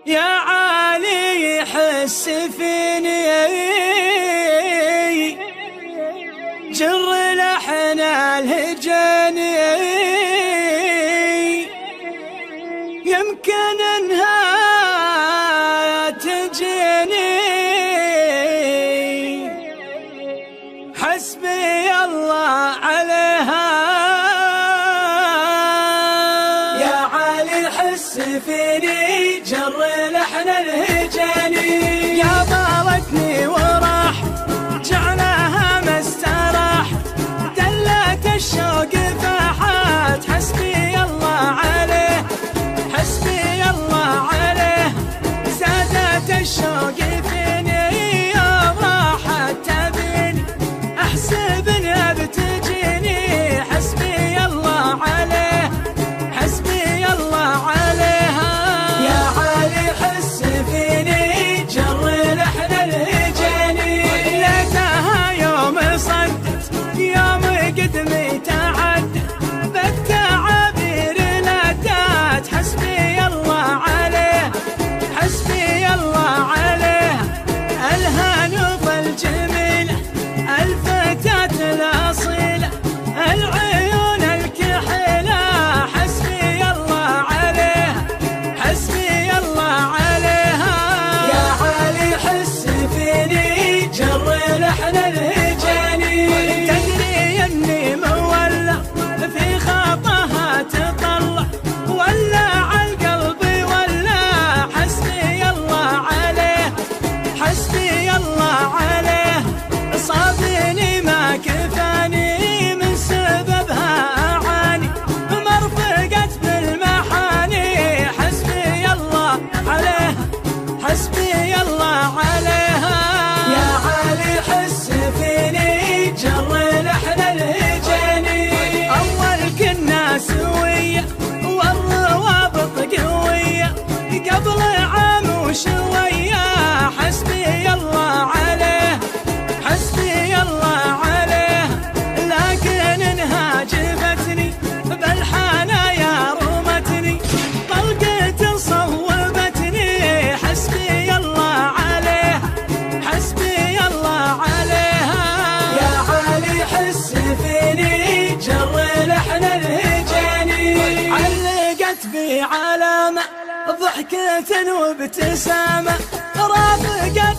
يا عالي حس فيني جر لحن الهجاني يمكن انها تجيني حسبي الله عليها يا عالي حس فيني جر لحن الهجاني يا ضالتني وراح جعلها ما استراح دلت الشوق فاحات حسبي الله عليه حسبي الله عليه زادت الشوق فيني يوم راحت تبيني احسب انها بتجيني حسبي الله عليه حسبي الله عليها يا عالي حس فيني جر لحن الهجاني ليتها يوم صدت يوم قدمي تعدت بالتعابير لدات حسبي الله عليه حسبي الله عليه الهانوف الجميلة الفتاة الأصيلة العيون الكحيلة حسبي الله عليها حسبي الله عليها يا عالي حس فيني جر لحن الهجاني تدري اني مولع في خطاها تطلع ولا عالقلب ولا حسبي الله عليه حسبي الله عليه صابني ما كفاني من سببها أعاني مرفقت بالمحاني حسبي الله عليه حسبي الله عليها يا عالي حس فيني جر لحن الهجاني أول كنا سوية والروابط قوية قبل عام وشوية حسبي الله عليه حسبي الله عليه لكن انها جبتني بالحنايا رمتني طلقة صوبتني حسبي الله عليه حسبي الله عليها يا عالي حس فيني جر لحن الهجاني علقت بي علامة ضحكة وابتسامة رافقت